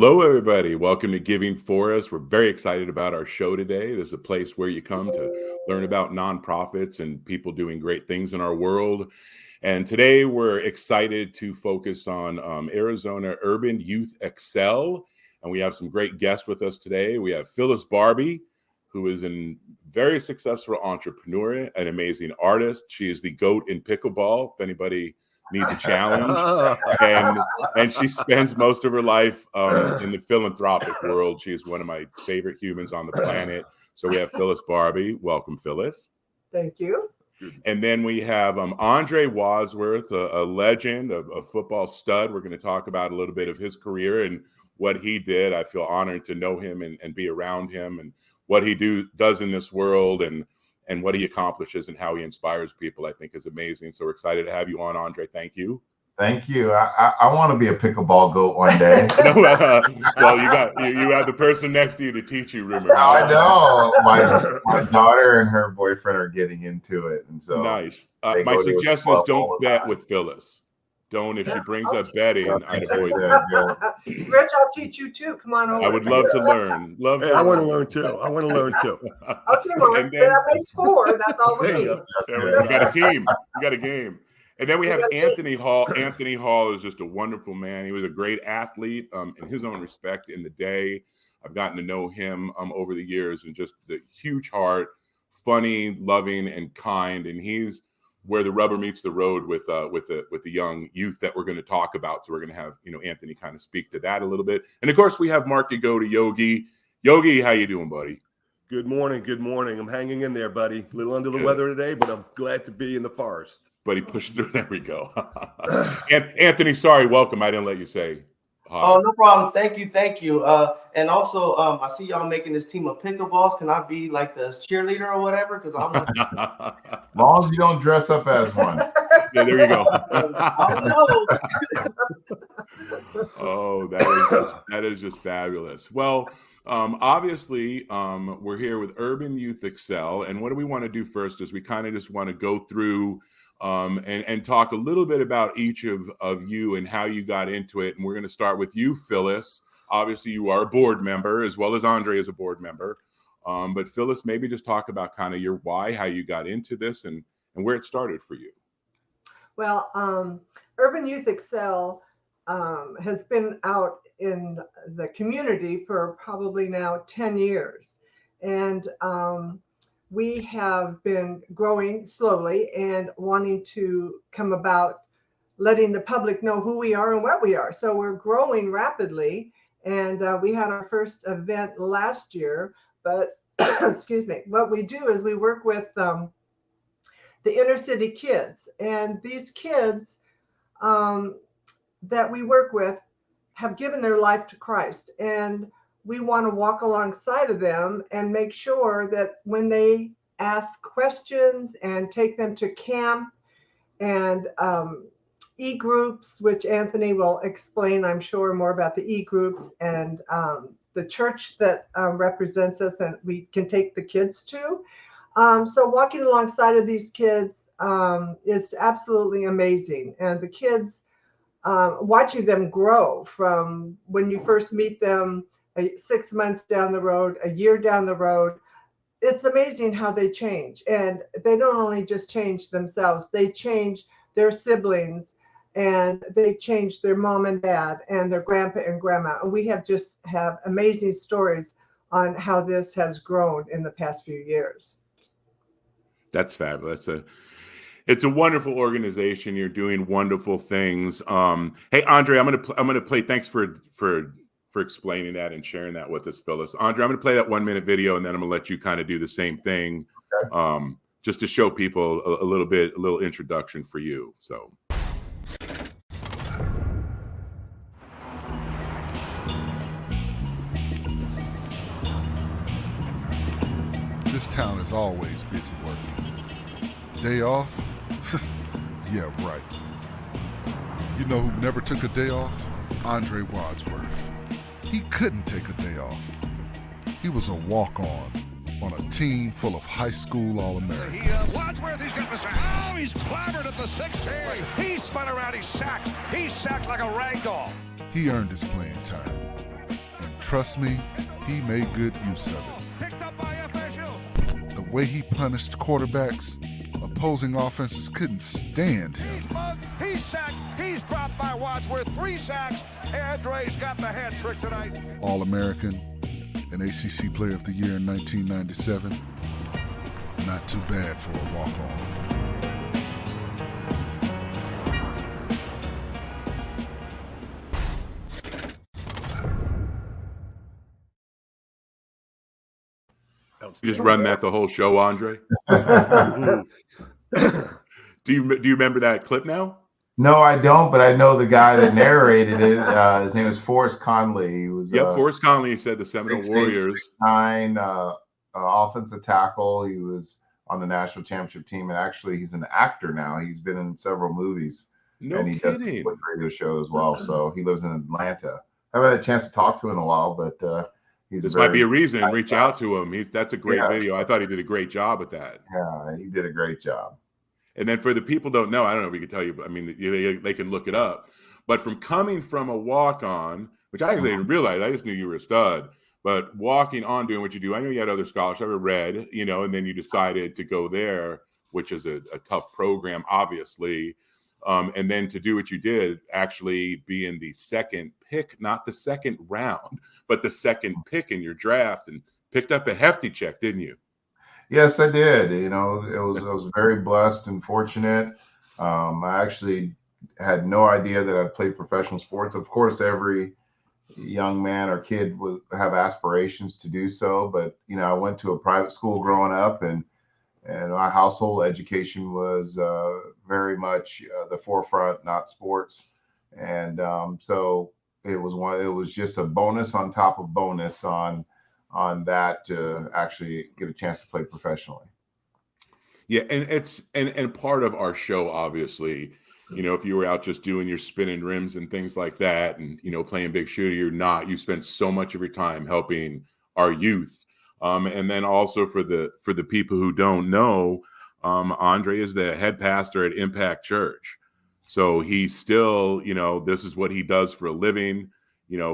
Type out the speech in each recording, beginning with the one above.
Hello, everybody. Welcome to Giving For Us. We're very excited about our show today. This is a place where you come to learn about nonprofits and people doing great things in our world. And today we're excited to focus on Arizona Urban Youth Excel. And we have some great guests with us today. We have Phyllis Barbee, who is a very successful entrepreneur, an amazing artist. She is the GOAT in pickleball, if anybody needs a challenge. And she spends most of her life in the philanthropic world. She is one of my favorite humans on the planet. So we have Phyllis Barbee. Welcome, Phyllis. Thank you. And then we have Andre Wadsworth, a legend, a football stud. We're going to talk about a little bit of his career and what he did. I feel honored to know him and be around him and what he does in this world and what he accomplishes and how he inspires people, I think is amazing. So we're excited to have you on, Andre. Thank you. Thank you. I want to be a pickleball goat one day. Well, you have the person next to you to teach you, rumor. I know. My daughter and her boyfriend are getting into it, and so nice. My suggestion is don't bet with Phyllis. Don't, if she brings up betting, I'd avoid that. Rich, I'll teach you too. Come on over. I would love to learn. I want to learn too. Okay, Mark. That makes four. That's all we need. We got a team. We got a game. And then we have Anthony Hall. Anthony Hall is just a wonderful man. He was a great athlete in his own respect in the day. I've gotten to know him over the years, and just the huge heart, funny, loving, and kind. And he's where the rubber meets the road with the young youth that we're going to talk about. So we're going to have Anthony kind of speak to that a little bit. And of course, we have Mark Yagoda Yogi. Yogi, how you doing, buddy? Good morning. I'm hanging in there, buddy. A little under the weather today, but I'm glad to be in the forest. Buddy, push through. There we go. Anthony, sorry, welcome. I didn't let you say hi. Oh, no problem. Thank you. And also, I see y'all making this team of pickleballs. Can I be like the cheerleader or whatever? Because I'm as long as you don't dress up as one. Yeah, there you go. Oh, no. Oh, that is just fabulous. Well, obviously, we're here with Urban Youth Excel, and what do we want to do first is we kind of just want to go through and talk a little bit about each of you and how you got into it. And we're going to start with you, Phyllis. Obviously, you are a board member, as well as Andre is a board member. But Phyllis, maybe just talk about kind of your why, how you got into this, and where it started for you. Well, Urban Youth Excel has been out in the community for probably now 10 years. And we have been growing slowly and wanting to come about letting the public know who we are and what we are. So we're growing rapidly. And we had our first event last year, but excuse me, what we do is we work with the inner city kids. And these kids that we work with have given their life to Christ. And we want to walk alongside of them and make sure that when they ask questions and take them to camp and e-groups, which Anthony will explain, I'm sure, more about the e-groups and the church that represents us and we can take the kids to. So walking alongside of these kids is absolutely amazing. And the kids, watching them grow from when you first meet them 6 months down the road, a year down the road, it's amazing how they change. And they don't only just change themselves, they change their siblings and they change their mom and dad and their grandpa and grandma. And we have amazing stories on how this has grown in the past few years. That's fabulous. It's a wonderful organization. You're doing wonderful things. Hey, Andre, I'm gonna play. Thanks for explaining that and sharing that with us, Phyllis. Andre, I'm gonna play that 1-minute video, and then I'm gonna let you kind of do the same thing, just to show people a little introduction for you. So. This town is always busy working. Day off? Yeah, right. You know who never took a day off? Andre Wadsworth. He couldn't take a day off. He was a walk-on a team full of high school All-Americans. Wadsworth, he's got the sack. Oh, he's clobbered at the 6-10. He spun around, he's sacked. He's sacked like a rag doll. He earned his playing time. trust me, he made good use of it. Picked up by official. The way he punished quarterbacks, opposing offenses couldn't stand him. He's mugged. He's sacked. He's dropped by Wadsworth. 3 sacks. Andre's got the hat trick tonight. All-American and ACC Player of the Year in 1997. Not too bad for a walk-on. You just run that the whole show, Andre. Do you remember that clip now? No, I don't, but I know the guy that narrated it. His name is Forrest Conley. He was Forrest Conley said the Seminole Warriors. 6'9", offensive tackle. He was on the national championship team, and actually, he's an actor now. He's been in several movies. No and he kidding. does a radio show as well. So he lives in Atlanta. I haven't had a chance to talk to him in a while, but this might be a reason. Reach out to him. That's a great Yeah. video. I thought he did a great job at that. Yeah, he did a great job. And then for the people who don't know, I don't know if we can tell you, but I mean, they can look it up. But from coming from a walk-on, which I actually didn't realize, I just knew you were a stud, but walking on, doing what you do, I know you had other scholarships, I read, and then you decided to go there, which is a tough program, obviously. And then to do what you did, actually being the second pick, not the second round, but the second pick in your draft, and picked up a hefty check, didn't you? Yes, I did. I was very blessed and fortunate. I actually had no idea that I'd played professional sports. Of course, every young man or kid would have aspirations to do so. But, I went to a private school growing up, and my household education was very much the forefront, not sports. And so it was just a bonus on top of bonus on that to actually get a chance to play professionally. Yeah, and it's and part of our show, obviously, if you were out just doing your spinning rims and things like that, and playing big shooter, you spend so much of your time helping our youth. And then also for the people who don't know, Andre is the head pastor at Impact Church. So he's still, this is what he does for a living.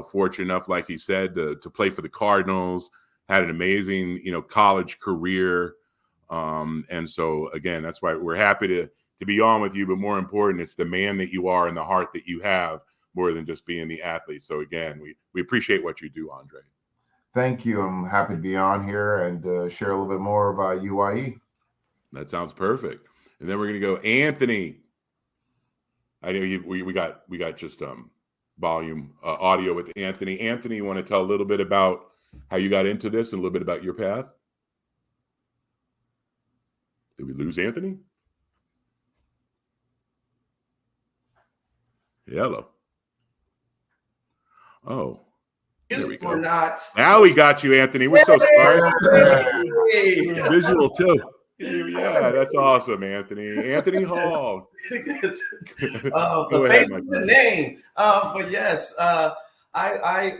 Fortunate enough, like he said, to play for the Cardinals, had an amazing, college career. And so, again, that's why we're happy to be on with you. But more important, it's the man that you are and the heart that you have more than just being the athlete. So, again, we appreciate what you do, Andre. Thank you. I'm happy to be on here and share a little bit more about UYE. That sounds perfect. And then we're going to go Anthony. I know we got just volume audio with Anthony. Anthony, you want to tell a little bit about how you got into this and a little bit about your path? Did we lose Anthony? Hello. Oh, there we go. Or not. Now we got you, Anthony. We're so smart. Hey. Visual too. Yeah, that's awesome, Anthony. Anthony Hall. The face of the name. But yes, I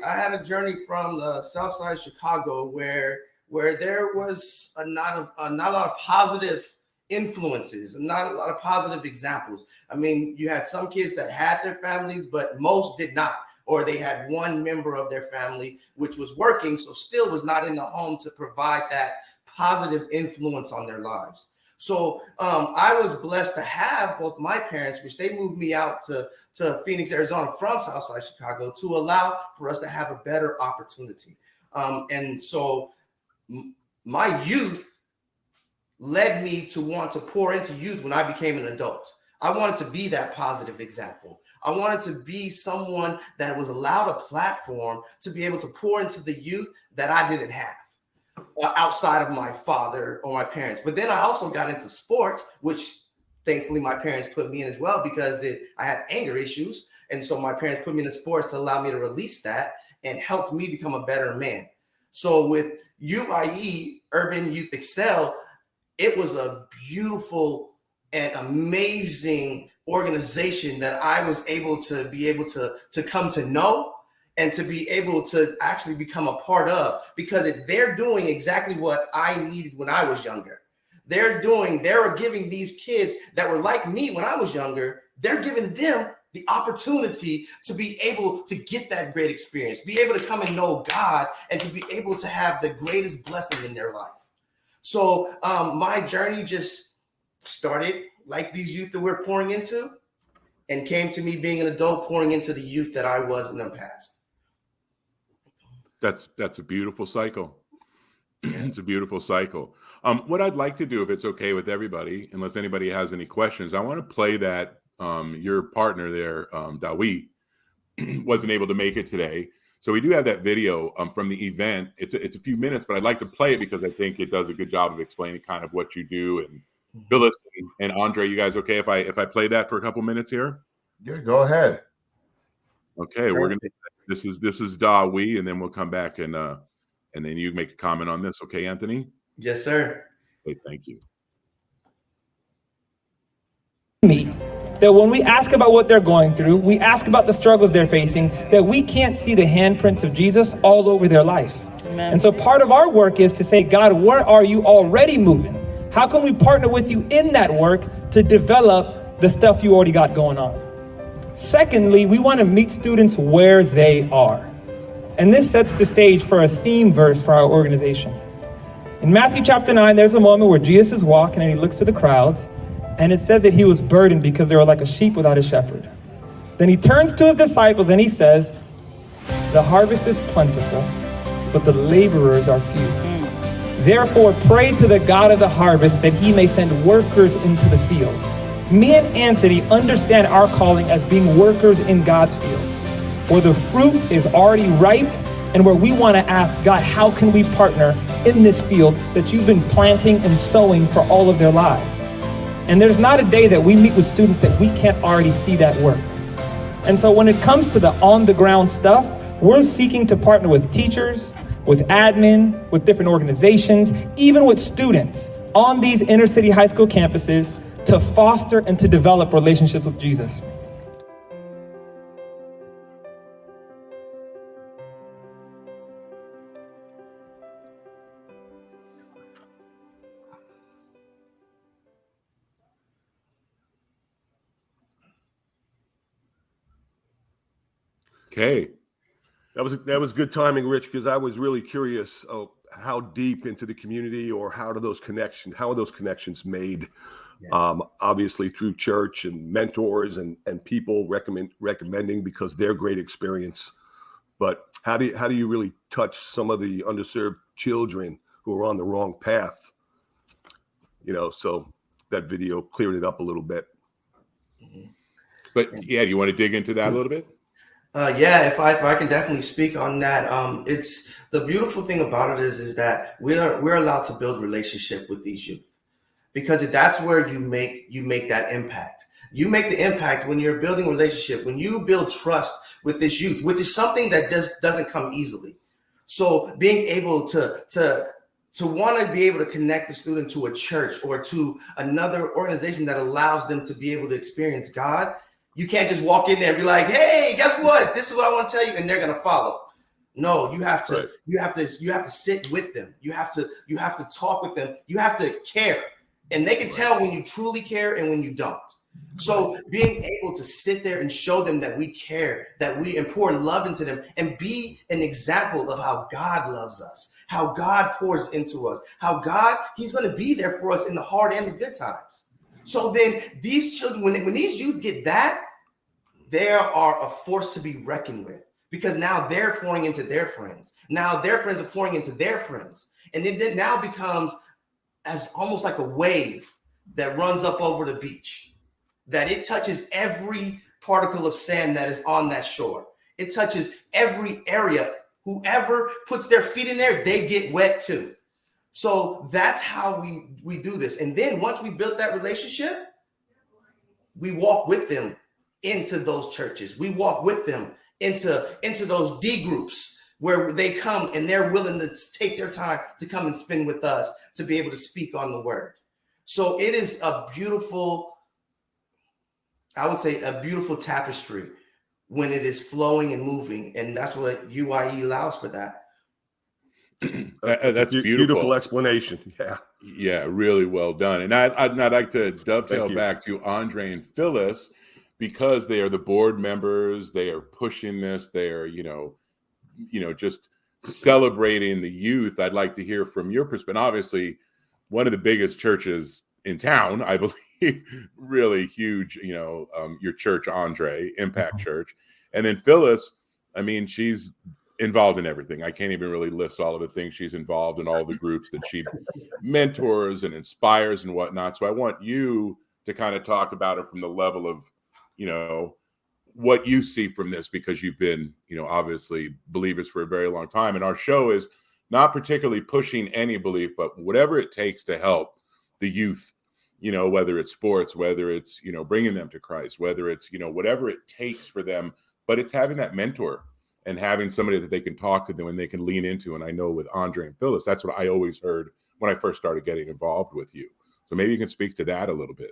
had a journey from the South Side of Chicago where there was not a lot of positive influences, not a lot of positive examples. I mean, you had some kids that had their families, but most did not, or they had one member of their family which was working, so still was not in the home to provide that positive influence on their lives. So I was blessed to have both my parents, which they moved me out to Phoenix, Arizona from Southside Chicago to allow for us to have a better opportunity. And so my youth led me to want to pour into youth when I became an adult. I wanted to be that positive example. I wanted to be someone that was allowed a platform to be able to pour into the youth that I didn't have. Outside of my father or my parents. But then I also got into sports, which thankfully my parents put me in as well because I had anger issues. And so my parents put me in the sports to allow me to release that and helped me become a better man. So with UYE, Urban Youth Excel, it was a beautiful and amazing organization that I was able to come to know and to be able to actually become a part of, because they're doing exactly what I needed when I was younger. They're giving these kids that were like me when I was younger, they're giving them the opportunity to be able to get that great experience, be able to come and know God, and to be able to have the greatest blessing in their life. So my journey just started like these youth that we're pouring into, and came to me being an adult pouring into the youth that I was in the past. That's a beautiful cycle. It's a beautiful cycle. What I'd like to do, if it's okay with everybody, unless anybody has any questions, I want to play that your partner there, Dawi, wasn't able to make it today. So we do have that video from the event. It's a few minutes, but I'd like to play it because I think it does a good job of explaining kind of what you do. And Phyllis and Andre, you guys okay if I play that for a couple minutes here? Yeah, go ahead. Okay, we're gonna. This is Dawi, and then we'll come back and then you make a comment on this. Okay, Anthony? Yes, sir. Okay, thank you. Me that when we ask about what they're going through, we ask about the struggles they're facing, that we can't see the handprints of Jesus all over their life. Amen. And so part of our work is to say, God, where are you already moving? How can we partner with you in that work to develop the stuff you already got going on? Secondly, we want to meet students where they are. And this sets the stage for a theme verse for our organization. In Matthew chapter 9, there's a moment where Jesus is walking and he looks to the crowds, and it says that he was burdened because they were like a sheep without a shepherd. Then he turns to his disciples and he says, the harvest is plentiful, but the laborers are few. Therefore, pray to the God of the harvest that he may send workers into the field. Me and Anthony understand our calling as being workers in God's field, where the fruit is already ripe and where we want to ask God, how can we partner in this field that you've been planting and sowing for all of their lives? And there's not a day that we meet with students that we can't already see that work. And so when it comes to the on-the-ground stuff, we're seeking to partner with teachers, with admin, with different organizations, even with students on these inner city high school campuses to foster and to develop relationships with Jesus. Okay. That was good timing, Rich, because I was really curious how deep into the community, or how are those connections made? Yes. Obviously through church and mentors and people recommending because they're great experience. But how do you really touch some of the underserved children who are on the wrong path? So that video cleared it up a little bit. But yeah, do you want to dig into that a little bit? Yeah, if I can definitely speak on that. It's the beautiful thing about it is that we're allowed to build relationship with these youth, because that's where you make that impact. You make the impact when you're building a relationship, when you build trust with this youth, which is something that just doesn't come easily. So being able to want to be able to connect the student to a church or to another organization that allows them to be able to experience God. You can't just walk in there and be like, "Hey, guess what? This is what I want to tell you," and they're gonna follow. No, you have to, right. you have to sit with them. You have to talk with them. You have to care, and they can tell when you truly care and when you don't. So being able to sit there and show them that we care, that we pour love into them, and be an example of how God loves us, how God pours into us, how God, He's going to be there for us in the hard and the good times. So then these children, when these youth get that, they are a force to be reckoned with, because now they're pouring into their friends. Now their friends are pouring into their friends. And it now becomes as almost like a wave that runs up over the beach, that it touches every particle of sand that is on that shore. It touches every area. Whoever puts their feet in there, they get wet too. So that's how we do this. And then once we built that relationship, we walk with them into those churches. We walk with them into those D groups where they come and they're willing to take their time to come and spend with us to be able to speak on the word. So it is a beautiful, I would say a beautiful tapestry when it is flowing and moving. And that's what UYE allows for that. That's beautiful explanation. Yeah, really well done. And I'd like to dovetail back to Andre and Phyllis, because they are the board members, they are pushing this, they are, just celebrating the youth. I'd like to hear from your perspective. Obviously, one of the biggest churches in town, I believe, really huge, your church, Andre, Impact Church. And then Phyllis, I mean, she's involved in everything. I can't even really list all of the things she's involved in, all the groups that she mentors and inspires and whatnot. So I want you to kind of talk about it from the level of, what you see from this, because you've been, obviously believers for a very long time. And our show is not particularly pushing any belief, but whatever it takes to help the youth, whether it's sports, whether it's, bringing them to Christ, whether it's, whatever it takes for them, but it's having that mentor and having somebody that they can talk to them and they can lean into. And I know with Andre and Phyllis, that's what I always heard when I first started getting involved with you. So maybe you can speak to that a little bit.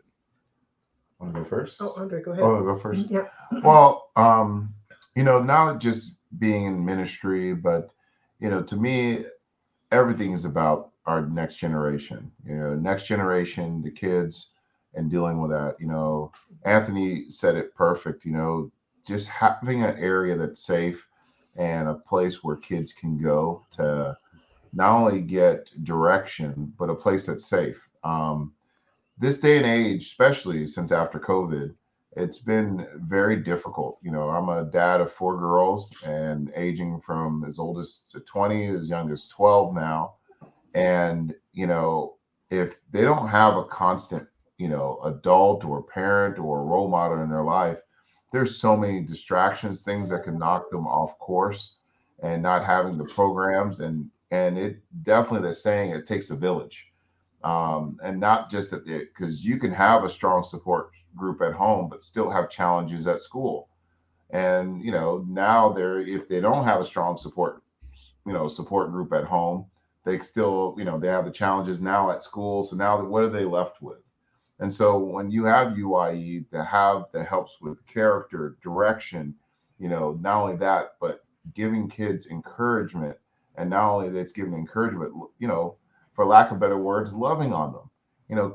Want to go first? Oh, Andre, go ahead. Oh, go first. Yeah. Well, not just being in ministry, but, to me, everything is about our next generation, the kids, and dealing with that. Anthony said it perfect, just having an area that's safe and a place where kids can go to not only get direction, but a place that's safe. This day and age, especially since after COVID, it's been very difficult. I'm a dad of 4 girls and aging from as old as 20, as young as 12 now. And, if they don't have a constant, adult or parent or role model in their life, there's so many distractions, things that can knock them off course, and not having the programs. And it definitely, they're saying it takes a village. And not just that, because you can have a strong support group at home, but still have challenges at school. And, now if they don't have a strong support group at home, they still, they have the challenges now at school. So now what are they left with? And so when you have UYE that helps with character, direction, not only that, but giving kids encouragement, and not only that's giving encouragement, for lack of better words, loving on them.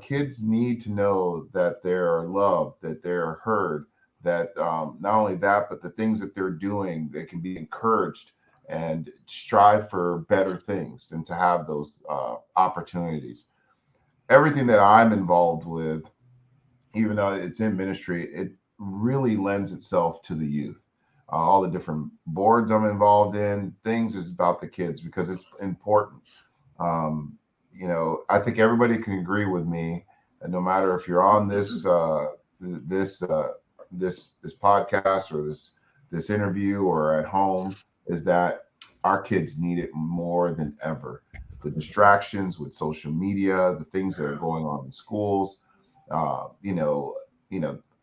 Kids need to know that they're loved, that they're heard, that not only that, but the things that they're doing, they can be encouraged and strive for better things and to have those opportunities. Everything that I'm involved with, even though it's in ministry, it really lends itself to the youth. All the different boards I'm involved in, things is about the kids because it's important. I think everybody can agree with me, and no matter if you're on this podcast or this interview or at home, is that our kids need it more than ever. The distractions with social media, the things that are going on in schools, all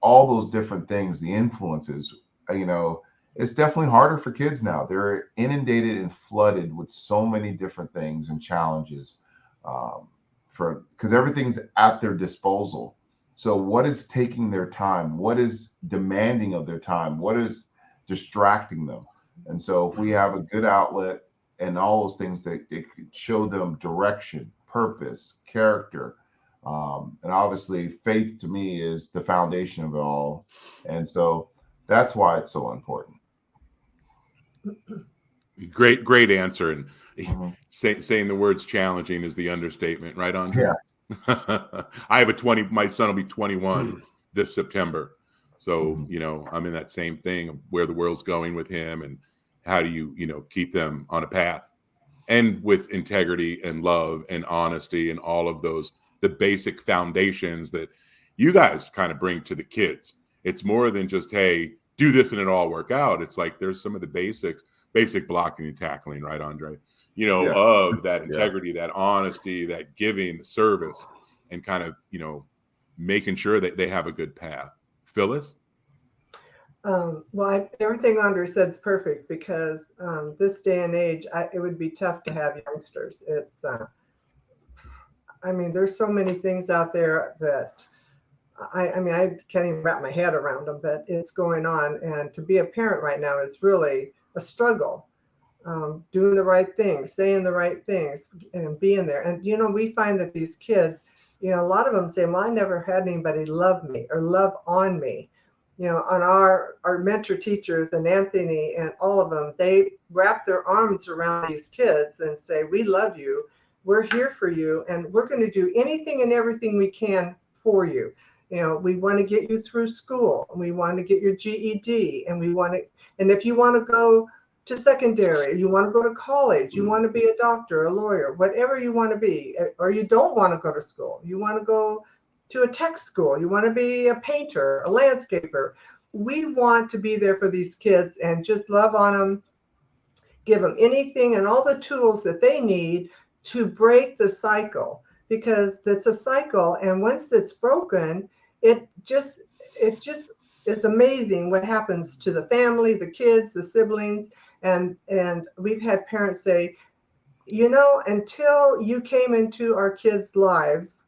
those different things, the influences, it's definitely harder for kids now. They're inundated and flooded with so many different things and challenges, because everything's at their disposal. So what is taking their time? What is demanding of their time? What is distracting them? And so if we have a good outlet and all those things that it could show them direction, purpose, character, and obviously faith to me is the foundation of it all. And so that's why it's so important. Great answer. And saying the words challenging is the understatement, right, Andre? Yeah. I have my son will be 21 this September. So, I'm in that same thing of where the world's going with him and how do you, keep them on a path and with integrity and love and honesty and all of those, the basic foundations that you guys kind of bring to the kids. It's more than just, hey, do this and it all work out. It's like there's some of the basic blocking and tackling, right, Andre? Of that integrity, that honesty, that giving, the service, and kind of, making sure that they have a good path. Phyllis? Everything Andre said is perfect because this day and age, it would be tough to have youngsters. It's, there's so many things out there that I can't even wrap my head around them, but it's going on. And to be a parent right now is really a struggle. Doing the right things, saying the right things, and being there. And, we find that these kids, a lot of them say, well, I never had anybody love me or love on me. on our mentor teachers and Anthony and all of them, they wrap their arms around these kids and say, we love you. We're here for you. And we're going to do anything and everything we can for you. We want to get you through school. We want to get your GED. And and if you want to go to secondary, you want to go to college, you want to be a doctor, a lawyer, whatever you want to be, or you don't want to go to school, you want to go to a tech school, you want to be a painter, a landscaper. We want to be there for these kids and just love on them, give them anything and all the tools that they need to break the cycle, because it's a cycle. And once it's broken, it just is amazing what happens to the family, the kids, the siblings. And we've had parents say, until you came into our kids' lives,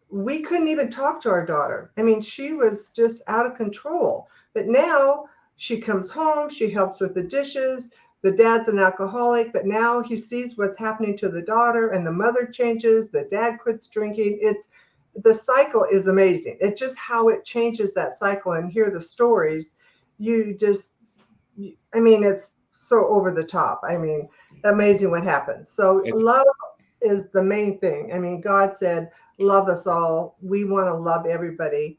we couldn't even talk to our daughter. I mean, she was just out of control. But now she comes home, she helps with the dishes. The dad's an alcoholic, but now he sees what's happening to the daughter, and the mother changes, the dad quits drinking. The cycle is amazing. It's just how it changes that cycle, and hear the stories. It's so over the top. I mean, amazing what happens. So love is the main thing. I mean, God said, love us all. We want to love everybody.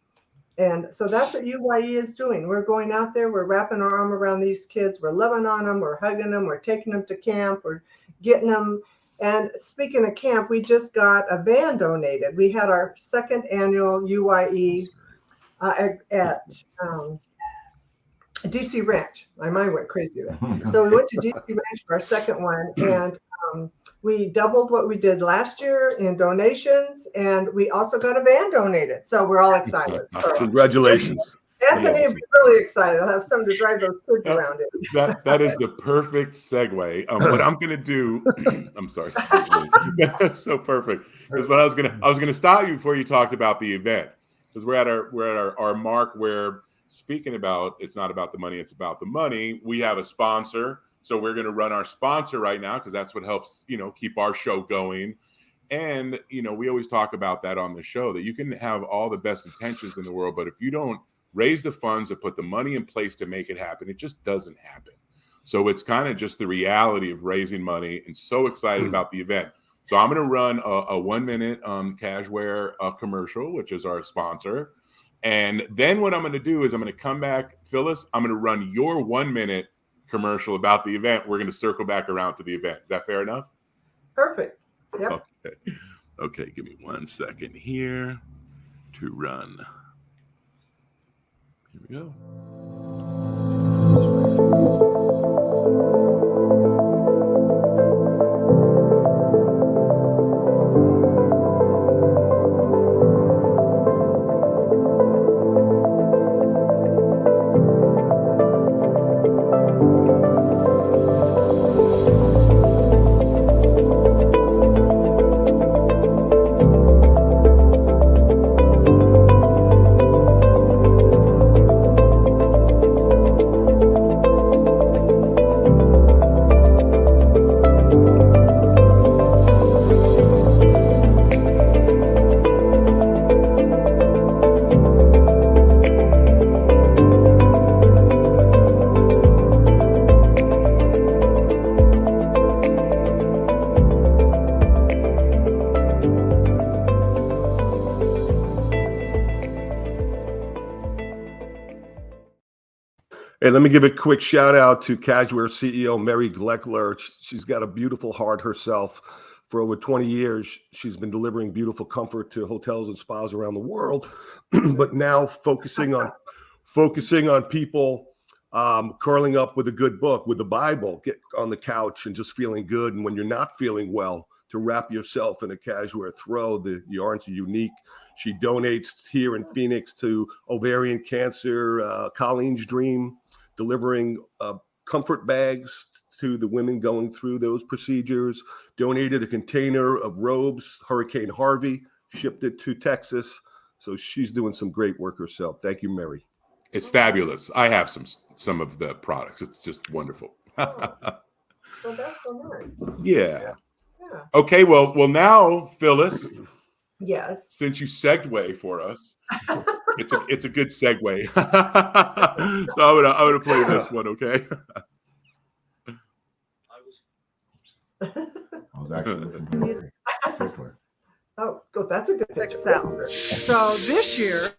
And so that's what UYE is doing. We're going out there, we're wrapping our arm around these kids, we're loving on them, we're hugging them, we're taking them to camp, we're getting them. And speaking of camp, we just got a van donated. We had our second annual UYE at DC Ranch. My mind went crazy there. So we went to DC Ranch for our second one, and we doubled what we did last year in donations, and we also got a van donated. So we're all excited. So, congratulations. Anthony will be really excited. I'll have something to drive those kids around in. That is the perfect segue. What I'm going to do, I'm sorry, that's so perfect. Is what I was going to stop you before you talked about the event, because we're at our mark where, speaking about, it's not about the money, it's about the money. We have a sponsor. So we're going to run our sponsor right now, because that's what helps, keep our show going. And, we always talk about that on the show, that you can have all the best intentions in the world, but if you don't raise the funds and put the money in place to make it happen, it just doesn't happen. So it's kind of just the reality of raising money, and so excited about the event. So I'm going to run a 1 minute Cashware commercial, which is our sponsor. And then what I'm going to do is I'm going to come back, Phyllis, I'm going to run your 1 minute commercial about the event. We're going to circle back around to the event. Is that fair enough? Perfect. Yep. Okay. Give me 1 second here to run. Here we go. Hey, let me give a quick shout out to Cashware CEO Mary Gleckler. She's got a beautiful heart herself. For over 20 years, she's been delivering beautiful comfort to hotels and spas around the world, but now focusing on people curling up with a good book, with the Bible, get on the couch and just feeling good. And when you're not feeling well, to wrap yourself in a Cashware throw. The yarns are unique. She donates here in Phoenix to ovarian cancer, Colleen's Dream, delivering comfort bags to the women going through those procedures, donated a container of robes, Hurricane Harvey, shipped it to Texas. So she's doing some great work herself. Thank you, Mary. It's fabulous. I have some of the products. It's just wonderful. Well, that's so nice. Yeah. Okay, well now, Phyllis, Yes. Since you segue for us, it's a good segue. So I'm gonna play this one, okay? I was actually looking for a particular. Oh, go. That's a good picture. Excel. So this year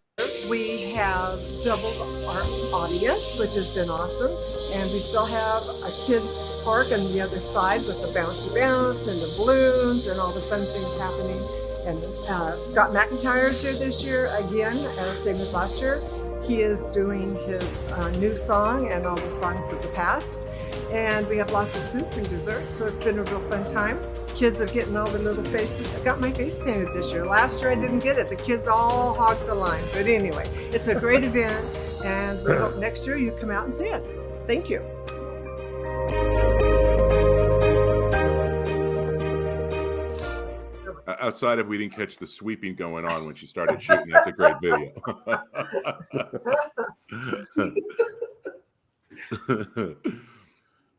we have doubled our audience, which has been awesome. And we still have a kids park on the other side with the bouncy bounce and the balloons and all the fun things happening. And Scott McIntyre's here this year again, same as last year. He is doing his new song and all the songs of the past. And we have lots of soup and dessert, so it's been a real fun time. Kids are getting all the little faces. I got my face painted this year. Last year I didn't get it. The kids all hogged the line. But anyway, it's a great event, and we hope next year you come out and see us. Thank you. Outside of we didn't catch the sweeping going on when she started shooting, that's a great video.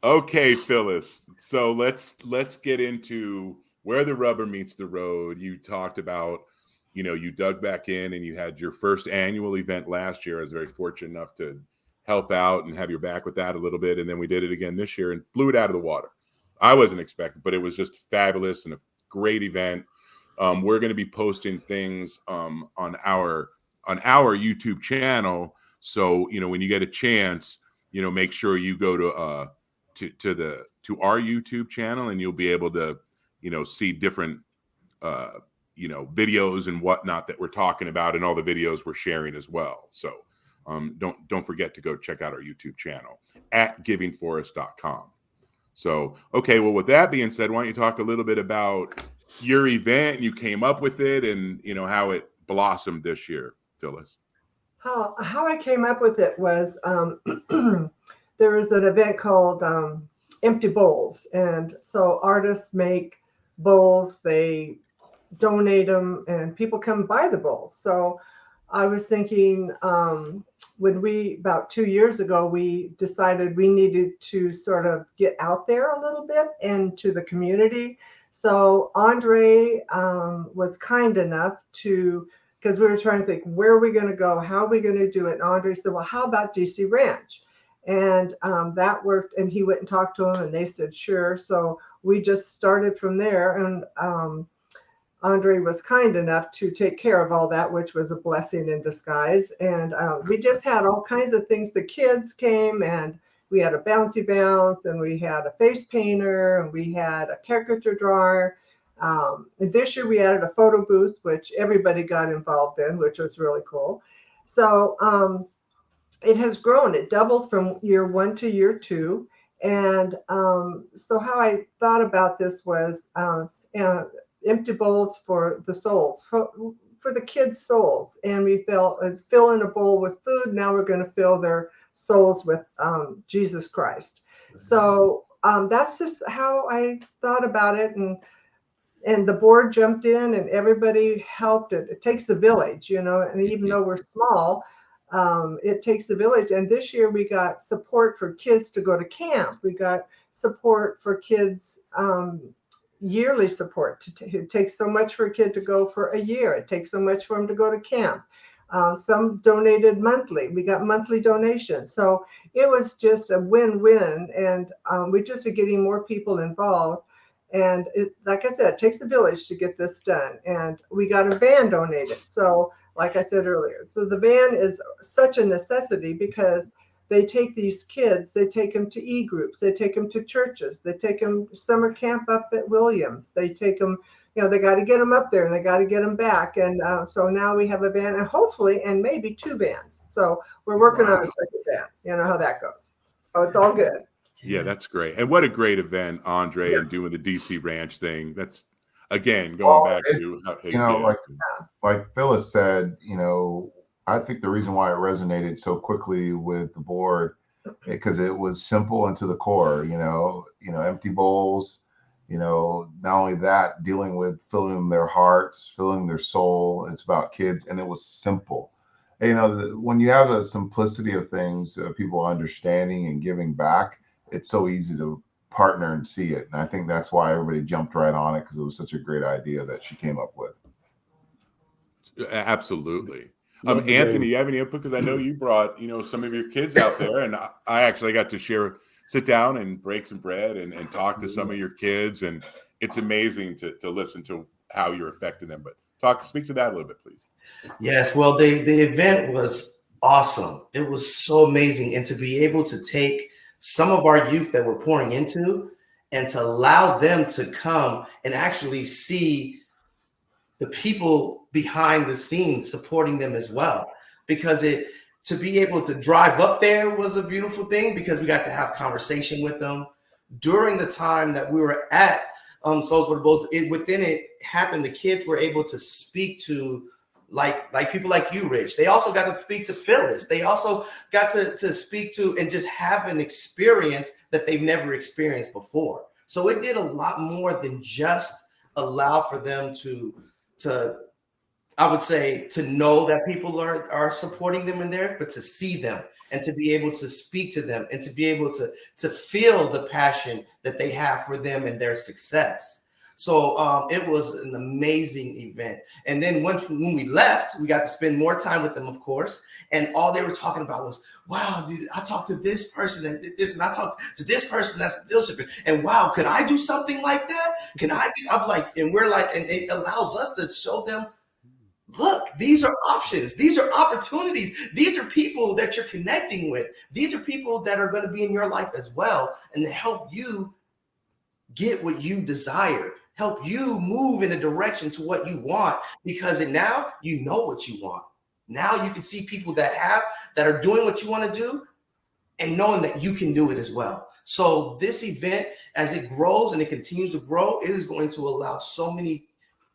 Okay, Phyllis. So let's get into where the rubber meets the road. You talked about, you dug back in and you had your first annual event last year. I was very fortunate enough to help out and have your back with that a little bit. And then we did it again this year and blew it out of the water. I wasn't expecting, but it was just fabulous and a great event. We're going to be posting things on our YouTube channel. So, when you get a chance, make sure you go to our YouTube channel, and you'll be able to, see different, videos and whatnot that we're talking about, and all the videos we're sharing as well. So don't forget to go check out our YouTube channel at givingforest.com. So, okay, well, with that being said, why don't you talk a little bit about your event, and you came up with it, and how it blossomed this year, Phyllis? How I came up with it was there was an event called Empty Bowls, and so artists make bowls, they donate them, and people come buy the bowls. So I was thinking when about 2 years ago, we decided we needed to sort of get out there a little bit into the community. So Andre was kind enough to, because we were trying to think, where are we going to go? How are we going to do it? And Andre said, well, how about DC Ranch? And that worked. And he went and talked to them, and they said, sure. So we just started from there. And Andre was kind enough to take care of all that, which was a blessing in disguise. And we just had all kinds of things. The kids came, and we had a bouncy bounce, and we had a face painter, and we had a caricature drawer. And this year we added a photo booth, which everybody got involved in, which was really cool. So it has grown. It doubled from year 1 to year 2. And so how I thought about this was empty bowls for the souls, for the kids' souls. And we fill in a bowl with food. Now we're going to fill their souls with Jesus Christ. So that's just how I thought about it. And the board jumped in, and everybody helped. It takes a village, and even though we're small, it takes a village. And this year we got support for kids to go to camp. We got support for kids, yearly support. It takes so much for a kid to go for a year. It takes so much for them to go to camp. Some donated monthly. We got monthly donations. So it was just a win-win. And we just are getting more people involved. And like I said, it takes a village to get this done. And we got a van donated. So like I said earlier, so the van is such a necessity because they take these kids, they take them to e-groups, they take them to churches, they take them to summer camp up at Williams. They take them, they got to get them up there, and they got to get them back. And so now we have a van, and hopefully, and maybe 2 vans. So we're working on a second van. You know how that goes. So it's all good. Yeah, that's great. And what a great event, Andre, and doing the DC Ranch thing. That's, again, going back to like Phyllis said, I think the reason why it resonated so quickly with the board, because it was simple and to the core. Empty bowls. Not only that, dealing with filling their hearts, filling their soul. It's about kids, and it was simple. When you have a simplicity of things, people understanding and giving back, it's so easy to partner and see it. And I think that's why everybody jumped right on it, because it was such a great idea that she came up with. Absolutely. Love the Anthony, name. you have any input? Because I know you brought, some of your kids out there, and I actually got to sit down and break some bread and talk to some of your kids, and it's amazing to listen to how you're affecting them. But speak to that a little bit, please. Yes, well, the event was awesome. It was so amazing, and to be able to take some of our youth that we're pouring into and to allow them to come and actually see the people behind the scenes supporting them as well, because to be able to drive up there was a beautiful thing, because we got to have conversation with them during the time that we were at Souls for the Bulls. Within it happened, the kids were able to speak to like people like you, Rich. They also got to speak to Phyllis. They also got to speak to and just have an experience that they've never experienced before. So it did a lot more than just allow for them to I would say, to know that people are supporting them in there, but to see them and to be able to speak to them and to be able to feel the passion that they have for them and their success. So it was an amazing event. And then when we left, we got to spend more time with them, of course. And all they were talking about was, wow, dude, I talked to this person that did this, and I talked to this person that's a deal shipper. And wow, could I do something like that? I'm like, and we're like, and it allows us to show them, look, these are options. These are opportunities. These are people that you're connecting with. These are people that are going to be in your life as well, and to help you get what you desire, help you move in a direction to what you want, because now you know what you want. Now you can see people that are doing what you want to do and knowing that you can do it as well. So this event, as it grows and it continues to grow, it is going to allow so many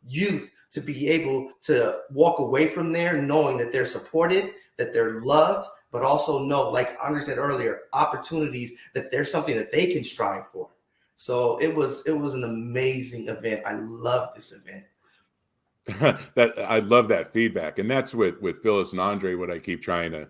youth to be able to walk away from there knowing that they're supported, that they're loved, but also know, like Andre said earlier, opportunities, that there's something that they can strive for. So it was an amazing event. I love this event. I love that feedback. And that's with Phyllis and Andre, what I keep trying to,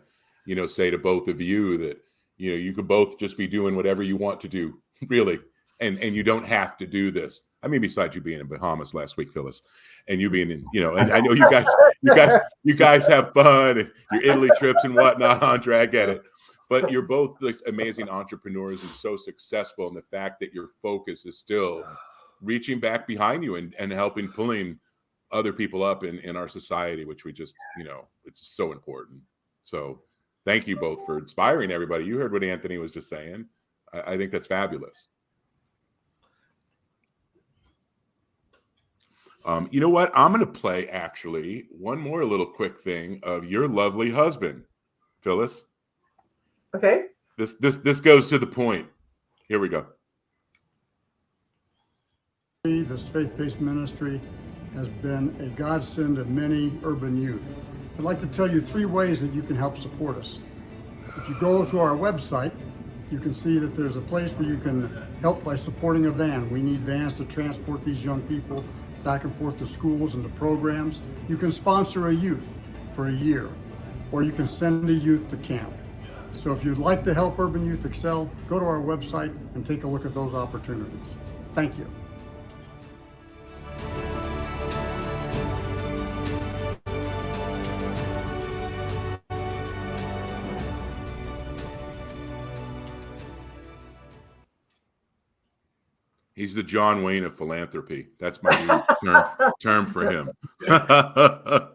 say to both of you, that, you could both just be doing whatever you want to do, really. And you don't have to do this. I mean, besides you being in Bahamas last week, Phyllis, and you being in, and I know you guys have fun, and your Italy trips and whatnot, Andre, I get it. But you're both like amazing entrepreneurs and so successful. And the fact that your focus is still reaching back behind you and helping pulling other people up in our society, which we just, it's so important. So thank you both for inspiring everybody. You heard what Anthony was just saying. I think that's fabulous. You know what? I'm going to play actually one more little quick thing of your lovely husband, Phyllis. Okay. This goes to the point. Here we go. This faith-based ministry has been a godsend to many urban youth. I'd like to tell you 3 ways that you can help support us. If you go to our website, you can see that there's a place where you can help by supporting a van. We need vans to transport these young people back and forth to schools and to programs. You can sponsor a youth for a year, or you can send a youth to camp. So if you'd like to help urban youth excel, go to our website and take a look at those opportunities. Thank you. He's the John Wayne of philanthropy. That's my new term for him. He's a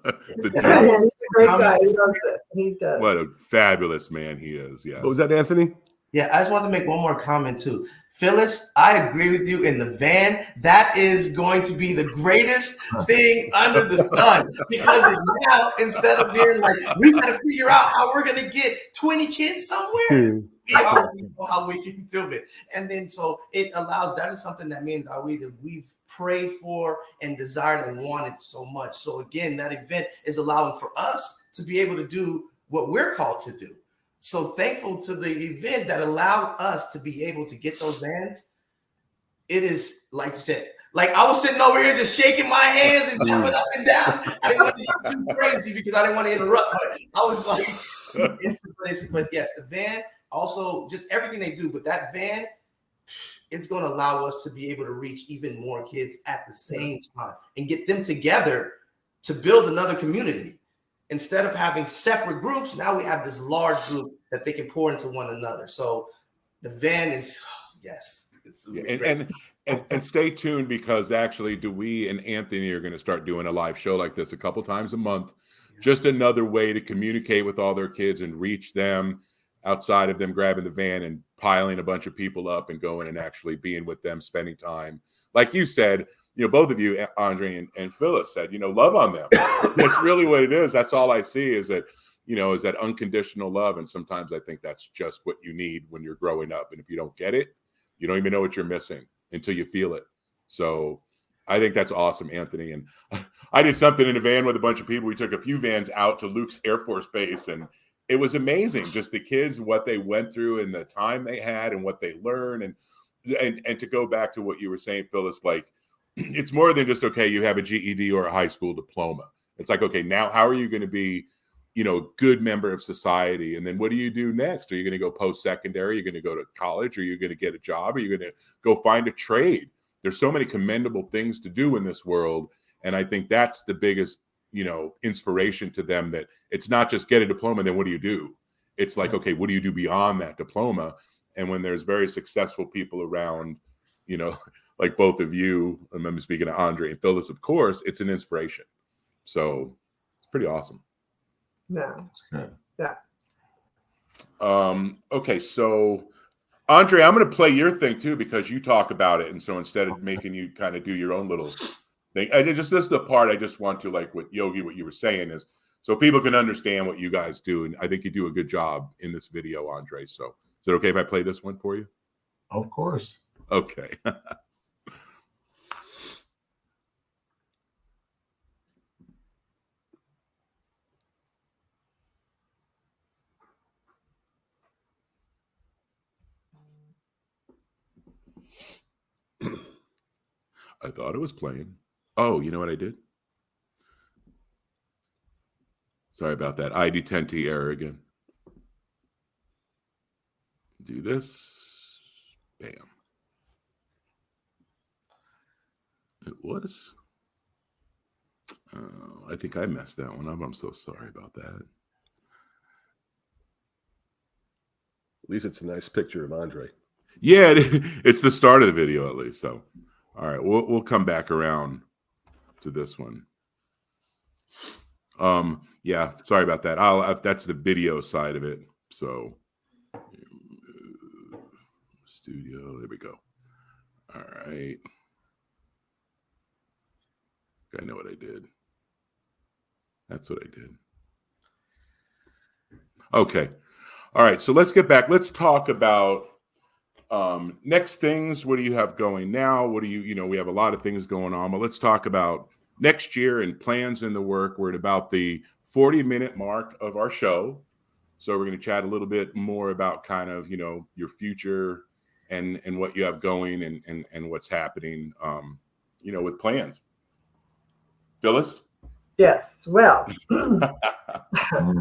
great guy. He loves it. He does. What a fabulous man he is. Yeah. What was that, Anthony? Yeah, I just want to make one more comment too. Phyllis, I agree with you in the van. That is going to be the greatest thing under the sun, because now, instead of being like, we got to figure out how we're going to get 20 kids somewhere, we already know how we can do it. And then so it allows, that is something that me and Dawid, we've prayed for and desired and wanted so much. So again, that event is allowing for us to be able to do what we're called to do. So thankful to the event that allowed us to be able to get those vans. It is, like you said, like I was sitting over here just shaking my hands and jumping up and down. I didn't want to get too crazy because I didn't want to interrupt, but I was like, but yes, the van, also just everything they do, but that van, it's going to allow us to be able to reach even more kids at the same time and get them together to build another community. Instead of having separate groups, now we have this large group that they can pour into one another. So the van is, yes, it's great. And stay tuned, because actually Dewey and Anthony are going to start doing a live show like this a couple times a month. Just another way to communicate with all their kids and reach them outside of them grabbing the van and piling a bunch of people up and going and actually being with them, spending time. Like you said, both of you, Andre and Phyllis, said, love on them. That's really what it is. That's all I see is that, is that unconditional love. And sometimes I think that's just what you need when you're growing up. And if you don't get it, you don't even know what you're missing until you feel it. So I think that's awesome, Anthony. And I did something in a van with a bunch of people. We took a few vans out to Luke's Air Force Base, and it was amazing. Just the kids, what they went through and the time they had and what they learned. And to go back to what you were saying, Phyllis, like, it's more than just, okay, you have a GED or a high school diploma. It's like, okay, now how are you going to be, a good member of society? And then what do you do next? Are you going to go post-secondary? Are you going to go to college? Are you going to get a job? Are you going to go find a trade? There's so many commendable things to do in this world. And I think that's the biggest, inspiration to them, that it's not just get a diploma, then what do you do? It's like, okay, what do you do beyond that diploma? And when there's very successful people around, like both of you, I remember speaking to Andre and Phyllis, of course, it's an inspiration. So it's pretty awesome. Yeah. Okay, so Andre, I'm going to play your thing too, because you talk about it. And so instead of making you kind of do your own little thing, this is the part I just want to, like what Yogi, what you were saying is, so people can understand what you guys do. And I think you do a good job in this video, Andre. So is it okay if I play this one for you? Of course. Okay. I thought it was playing. Oh, you know what I did? Sorry about that. ID10T error again. Do this. Bam. It was. I think I messed that one up. I'm so sorry about that. At least it's a nice picture of Andre. Yeah, it's the start of the video at least. So, all right, we'll come back around to this one. Yeah, sorry about that. That's the video side of it. So, studio, there we go. All right. I know what I did. That's what I did. Okay. All right. So let's get back. Let's talk about next things. What do you have going now? What do we have a lot of things going on, but let's talk about next year and plans in the work. We're at about the 40-minute mark of our show. So we're going to chat a little bit more about kind of, your future and what you have going and what's happening, with plans. Phyllis? Yes. Well,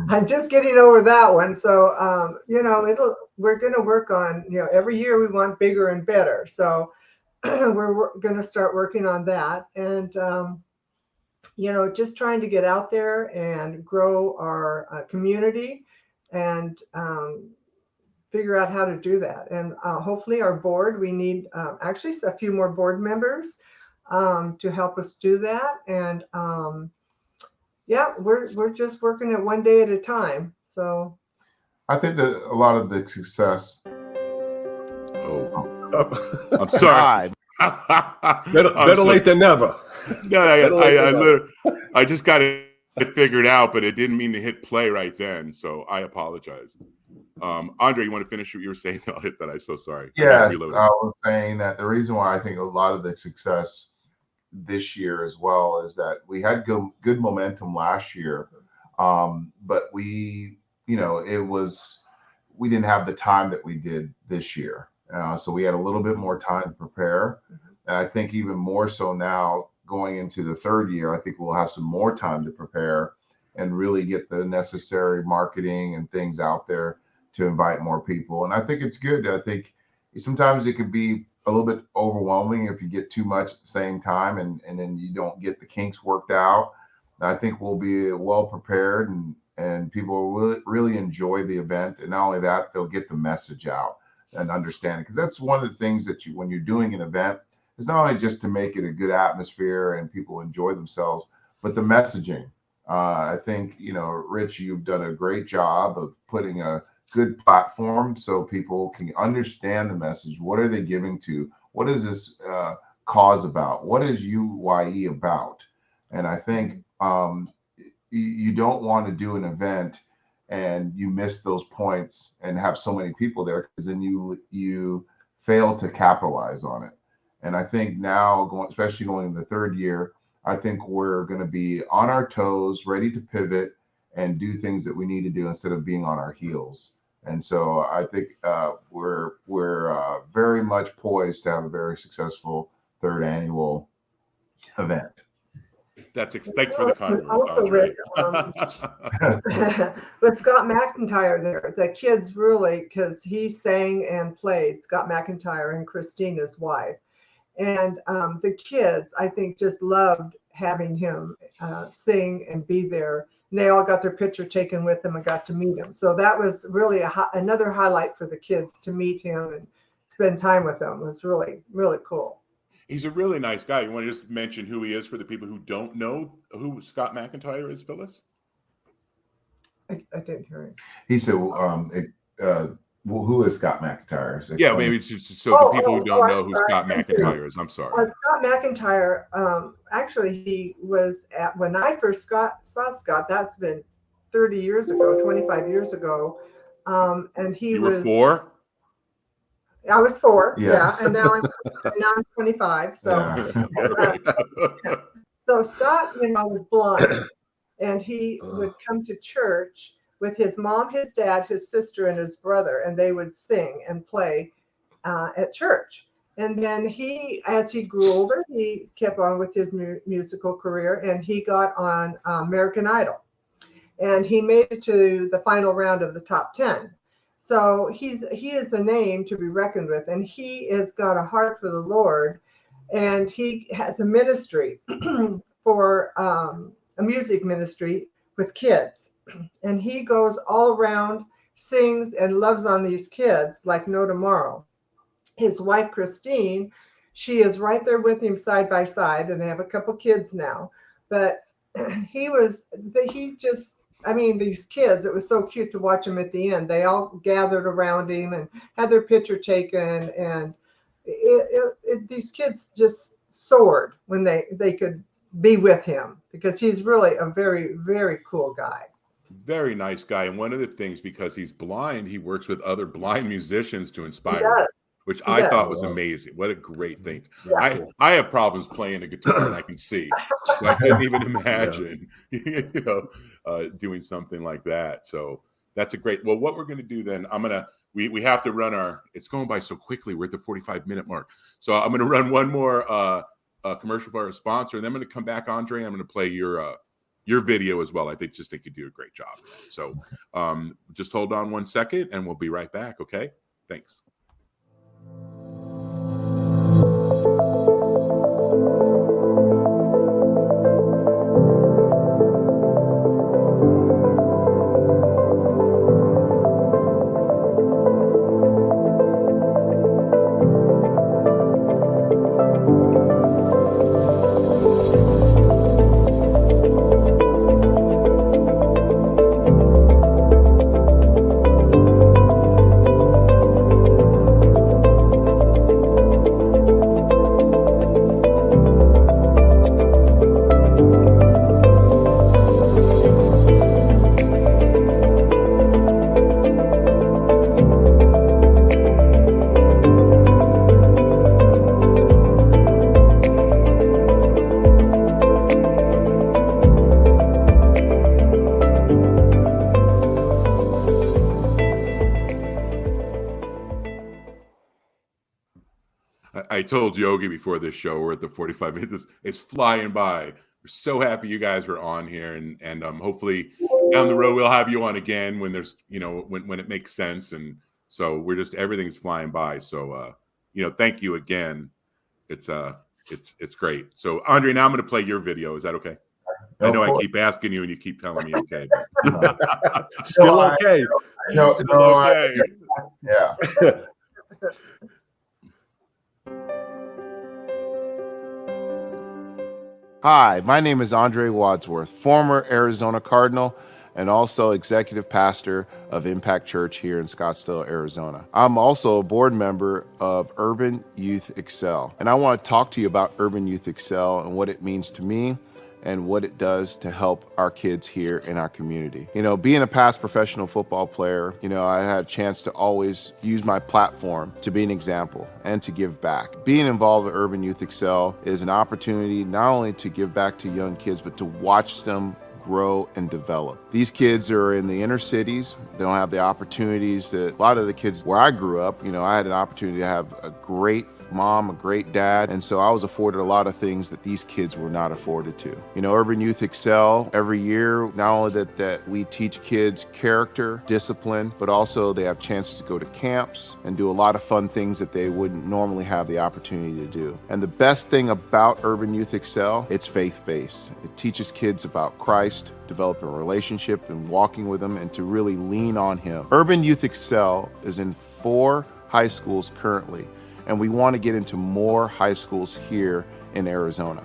I'm just getting over that one. So, we're going to work on, every year we want bigger and better. So we're going to start working on that. And, just trying to get out there and grow our community and figure out how to do that. And hopefully our board, we need actually a few more board members to help us do that. And we're just working it one day at a time. So I think that a lot of the success. I'm sorry. better late than never. No, I just got it figured out, but it didn't mean to hit play right then. So I apologize. Andre, you want to finish what you were saying? I'll hit that. I'm so sorry. Yes, I was saying that the reason why I think a lot of the success this year as well is that we had good momentum last year, but we didn't have the time that we did this year, so we had a little bit more time to prepare. And I think even more so now going into the third year, I think we'll have some more time to prepare and really get the necessary marketing and things out there to invite more people. And I think it's good. I think sometimes it could be a little bit overwhelming if you get too much at the same time and then you don't get the kinks worked out. I think we'll be well prepared, and people will really enjoy the event. And not only that, they'll get the message out and understand it, because that's one of the things that when you're doing an event, it's not only just to make it a good atmosphere and people enjoy themselves, but the messaging. I think, Rich, you've done a great job of putting a good platform so people can understand the message. What are they giving to? What is this cause about? What is UYE about? And I think you don't want to do an event and you miss those points and have so many people there, because then you fail to capitalize on it. And I think now, especially going into the third year, I think we're going to be on our toes, ready to pivot and do things that we need to do instead of being on our heels. And so I think we're very much poised to have a very successful third annual event. Thanks for the compliment, Andre. With Scott McIntyre there, the kids really, because he sang and played, Scott McIntyre and Christina's wife. And the kids, I think, just loved having him sing and be there. And they all got their picture taken with him and got to meet him. So that was really another highlight for the kids to meet him and spend time with him. It was really, really cool. He's a really nice guy. You want to just mention who he is for the people who don't know who Scott McIntyre is, Phyllis? I didn't hear him. He said, well, who is Scott McIntyre? Yeah, maybe it's just so the people who don't know who Scott McIntyre is. I'm sorry. Scott McIntyre, actually, he was when I first saw Scott, that's been 30 years ago, 25 years ago. And you were 4? I was 4, yes. Yeah, and now I'm 25. So, Yeah. So Scott, was blind, and he would come to church with his mom, his dad, his sister, and his brother, and they would sing and play at church. And then as he grew older, he kept on with his musical career, and he got on American Idol, and he made it to the final round of the top 10. So he is a name to be reckoned with, and he has got a heart for the Lord, and he has a ministry for a music ministry with kids, and he goes all around, sings and loves on these kids like no tomorrow. His wife Christine, she is right there with him side by side, and they have a couple kids now. But these kids, it was so cute to watch them at the end. They all gathered around him and had their picture taken, and these kids just soared when they could be with him, because he's really a very, very cool guy. Very nice guy. And one of the things, because he's blind, he works with other blind musicians to inspire them, which I thought was amazing. What a great thing. Yeah. I have problems playing a guitar, and I can see. So I couldn't even imagine, doing something like that. So that's a great. Well, what we're going to do then, we have to run it's going by so quickly. We're at the 45-minute mark. So I'm going to run one more commercial for our sponsor, and then I'm going to come back, Andre. I'm going to play your video as well. I think you do a great job. So just hold on one second, and we'll be right back. Okay. Thanks. I told Yogi before this show, we're at the 45 minutes. It's flying by. We're so happy you guys were on here, and hopefully down the road we'll have you on again when there's when it makes sense. And so everything's flying by. So thank you again. It's great. So Andre, now I'm going to play your video. Is that okay? I know Of I course. keep asking you and you keep telling me okay. Still okay. No, Still no, okay. yeah. Hi, my name is Andre Wadsworth, former Arizona Cardinal and also executive pastor of Impact Church here in Scottsdale, Arizona. I'm also a board member of Urban Youth Excel, and I want to talk to you about Urban Youth Excel and what it means to me and what it does to help our kids here in our community. You know, being a past professional football player, you know, I had a chance to always use my platform to be an example and to give back. Being involved with Urban Youth Excel is an opportunity not only to give back to young kids, but to watch them grow and develop. These kids are in the inner cities. They don't have the opportunities that a lot of the kids where I grew up, you know, I had an opportunity to have a great mom, a great dad, and so I was afforded a lot of things that these kids were not afforded to. You know, Urban Youth Excel, every year, not only that we teach kids character, discipline, but also they have chances to go to camps and do a lot of fun things that they wouldn't normally have the opportunity to do. And the best thing about Urban Youth Excel, it's faith-based. It teaches kids about Christ, developing a relationship and walking with him and to really lean on him. Urban Youth Excel is in 4 high schools currently, and we want to get into more high schools here in Arizona.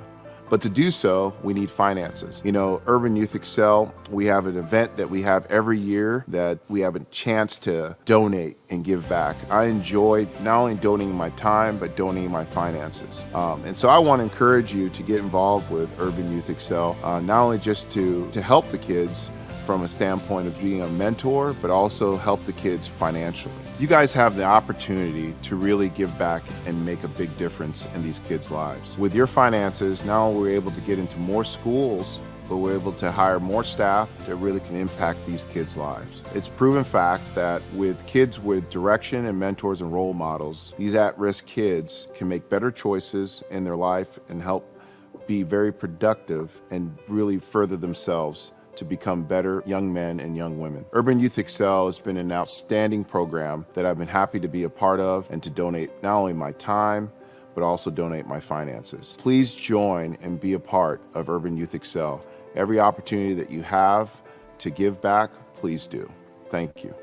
But to do so, we need finances. You know, Urban Youth Excel, we have an event that we have every year that we have a chance to donate and give back. I enjoy not only donating my time, but donating my finances. And so I want to encourage you to get involved with Urban Youth Excel, not only just to help the kids from a standpoint of being a mentor, but also help the kids financially. You guys have the opportunity to really give back and make a big difference in these kids' lives. With your finances, now we're able to get into more schools, but we're able to hire more staff that really can impact these kids' lives. It's proven fact that with kids with direction and mentors and role models, these at-risk kids can make better choices in their life and help be very productive and really further themselves to become better young men and young women. Urban Youth Excel has been an outstanding program that I've been happy to be a part of and to donate not only my time, but also donate my finances. Please join and be a part of Urban Youth Excel. Every opportunity that you have to give back, please do. Thank you.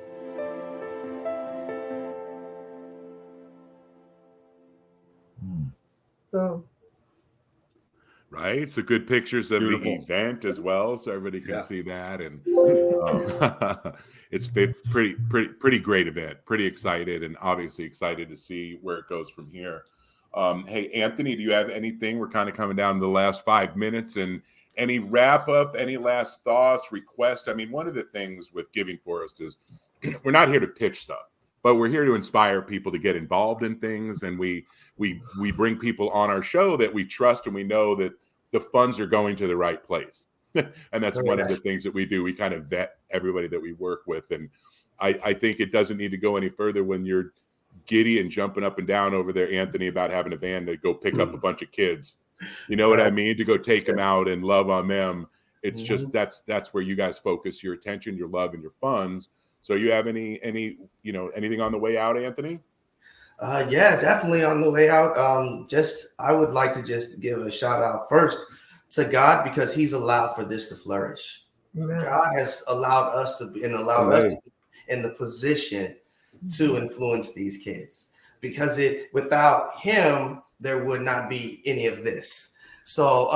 So Right. So good pictures of Beautiful. the event as well, so everybody can see that. And it's pretty great event. Pretty excited, and obviously excited to see where it goes from here. Hey, Anthony, do you have anything? We're kind of coming down to the last 5 minutes, and any wrap up, any last thoughts, requests? I mean, one of the things with Giving Forest is we're not here to pitch stuff, but we're here to inspire people to get involved in things. And we bring people on our show that we trust and we know that the funds are going to the right place. And that's one of the things that we do. We kind of vet everybody that we work with. And I think it doesn't need to go any further when you're giddy and jumping up and down over there, Anthony, about having a van to go pick up a bunch of kids. You know what I mean? To go take them out and love on them. It's just that's where you guys focus your attention, your love, and your funds. So you have anything on the way out, Anthony? Yeah, definitely on the way out. I would like to just give a shout out first to God, because he's allowed for this to flourish. Amen. God has allowed us to be in the position to influence these kids, because without him, there would not be any of this. So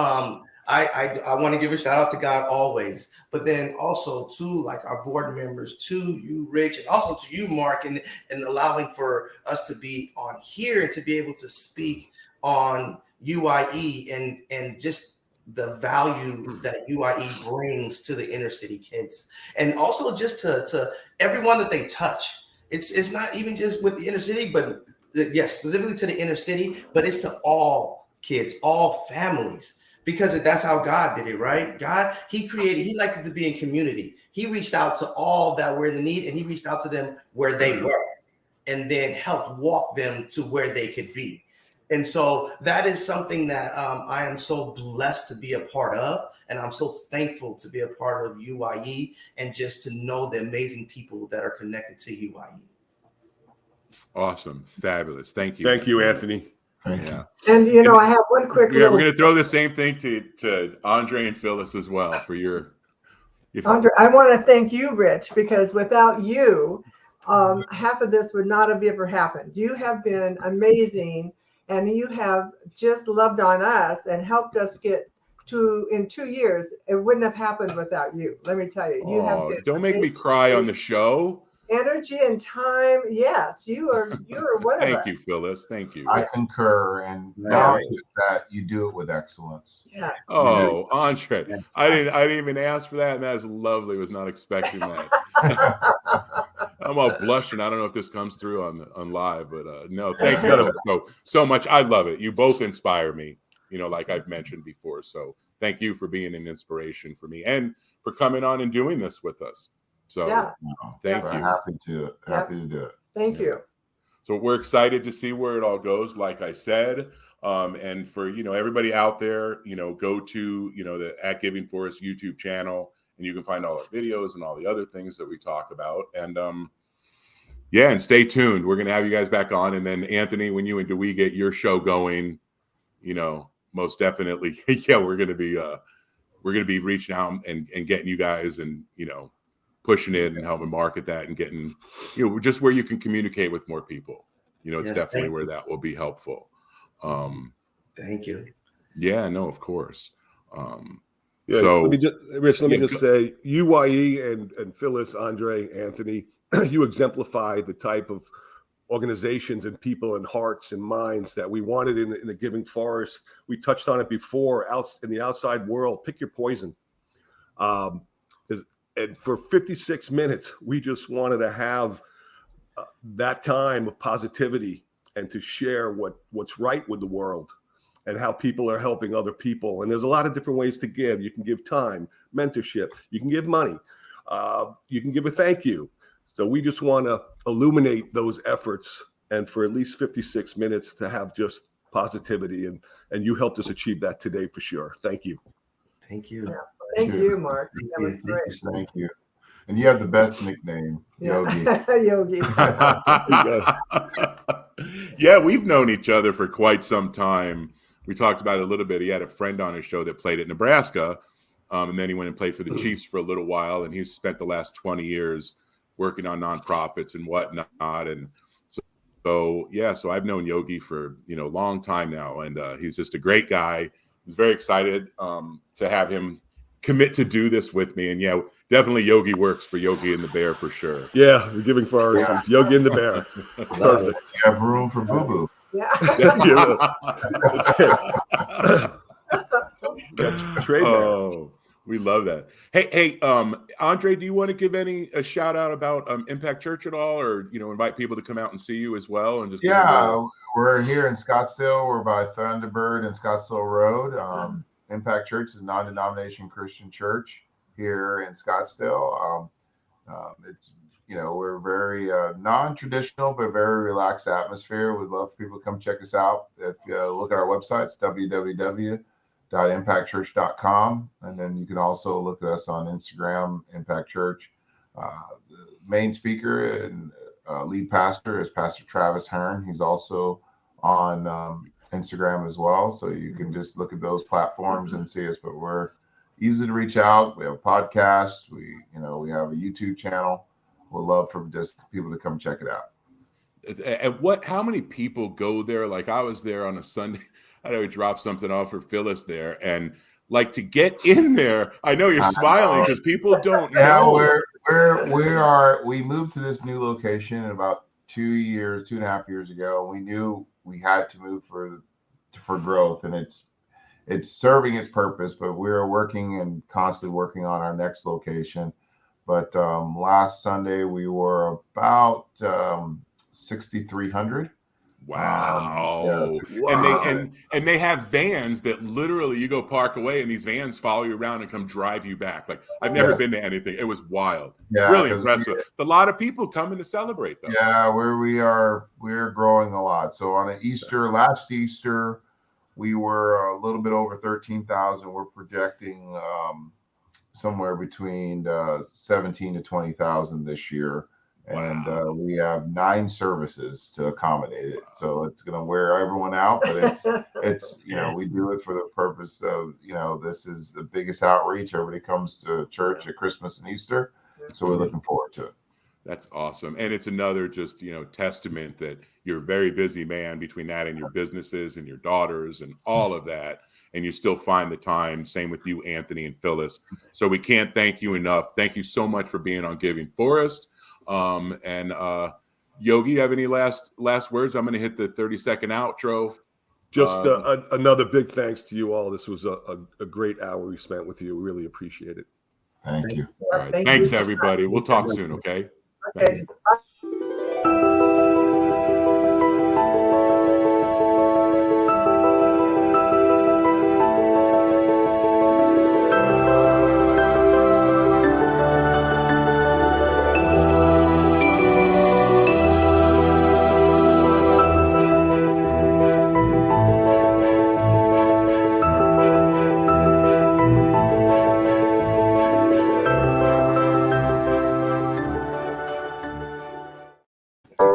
I want to give a shout out to God always, but then also to like our board members, to you, Rich, and also to you, Mark, and allowing for us to be on here and to be able to speak on UYE and just the value that UYE brings to the inner city kids, and also just to everyone that they touch. It's not even just with the inner city, but yes, specifically to the inner city, but it's to all kids, all families. Because that's how God did it, right? God, he liked it to be in community. He reached out to all that were in the need, and he reached out to them where they were, and then helped walk them to where they could be. And so that is something that I am so blessed to be a part of. And I'm so thankful to be a part of UYE and just to know the amazing people that are connected to UYE. Awesome. Fabulous. Thank you. Thank you, Anthony. Thank Yeah. And I have one quick. Yeah, we're going to throw the same thing to Andre and Phyllis as well for your. Andre, I want to thank you, Rich, because without you, half of this would not have ever happened. You have been amazing, and you have just loved on us and helped us get to, in 2 years, it wouldn't have happened without you. Let me tell you, you have been don't make me amazing. cry on the show. Energy and time. Yes, you are one of us. Thank you, Phyllis. Thank you. I concur, and not just that, you do it with excellence. Yes. Oh, Andre, I didn't even ask for that, and that is lovely. Was not expecting that. I'm all blushing. I don't know if this comes through on live, but no, thank you so much. I love it. You both inspire me, like I've mentioned before. So thank you for being an inspiration for me and for coming on and doing this with us. So thank you. Happy to do it. Thank you. So we're excited to see where it all goes, like I said. And for, everybody out there, go to, the At Giving For Us YouTube channel, and you can find all our videos and all the other things that we talk about. And and stay tuned. We're going to have you guys back on. And then Anthony, when you and Dewey get your show going, most definitely, we're going to be reaching out and getting you guys and, pushing it and helping market that and getting, just where you can communicate with more people. It's definitely where that will be helpful. Thank you. Yeah, no, of course. So let me just say, UYE and Phyllis, Andre, Anthony, you exemplify the type of organizations and people and hearts and minds that we wanted in the Giving Forest. We touched on it before. Out in the outside world, pick your poison. And for 56 minutes, we just wanted to have that time of positivity and to share what's right with the world and how people are helping other people. And there's a lot of different ways to give. You can give time, mentorship. You can give money. You can give a thank you. So we just want to illuminate those efforts, and for at least 56 minutes to have just positivity. And you helped us achieve that today for sure. Thank you. Thank you. Yeah. Thank you, Mark. That was great. Thank you. And you have the best nickname, Yogi. Yogi. Yeah, we've known each other for quite some time. We talked about it a little bit. He had a friend on his show that played at Nebraska, and then he went and played for the Chiefs for a little while, and he's spent the last 20 years working on nonprofits and whatnot. And so I've known Yogi for, a long time now, and he's just a great guy. I was very excited to have him commit to do this with me. And definitely Yogi works for Yogi and the Bear for sure. Yeah, we're Giving For Us. Yogi and the Bear. Perfect. You have room for Boo Boo. Yeah. Oh, we love that. Hey, Andre, do you want to give a shout out about Impact Church at all, or invite people to come out and see you as well? And just we're here in Scottsdale. We're by Thunderbird and Scottsdale Road. Impact Church is a non-denomination Christian church here in Scottsdale. It's we're very non-traditional but very relaxed atmosphere. We'd love for people to come check us out. If you look at our website, it's www.impactchurch.com, and then you can also look at us on Instagram, Impact Church. The main speaker and lead pastor is Pastor Travis Hearn. He's also on Instagram as well, so you can just look at those platforms and see us. But we're easy to reach out. We have a podcast. We have a YouTube channel. We'd love for just people to come check it out. And how many people go there? Like, I was there on a Sunday. I know we dropped something off for Phyllis there, and like, to get in there, I know you're smiling because people don't know. We moved to this new location about 2.5 years ago. We knew we had to move for growth, and it's serving its purpose, but we're constantly working on our next location. But last Sunday we were about 6,300. Wow. And they have vans that literally you go park away and these vans follow you around and come drive you back. Like, I've never been to anything. It was wild. Yeah, really impressive. A lot of people coming to celebrate though. Yeah, we're growing a lot. So on last Easter, we were a little bit over 13,000. We're projecting somewhere between 17 to 20,000 this year And we have 9 services to accommodate it. So it's going to wear everyone out, but it's we do it for the purpose of, this is the biggest outreach. Everybody comes to church at Christmas and Easter. So we're looking forward to it. That's awesome. And it's another just, testament that you're a very busy man between that and your businesses and your daughters and all of that. And you still find the time. Same with you, Anthony and Phyllis. So we can't thank you enough. Thank you so much for being on Giving Forest. And Yogi, you have any last words? I'm going to hit the 30-second outro. Just another big thanks to you all. This was a great hour we spent with you. We really appreciate it. Thank you. All right. Thanks, everybody. We'll talk soon, okay? Okay.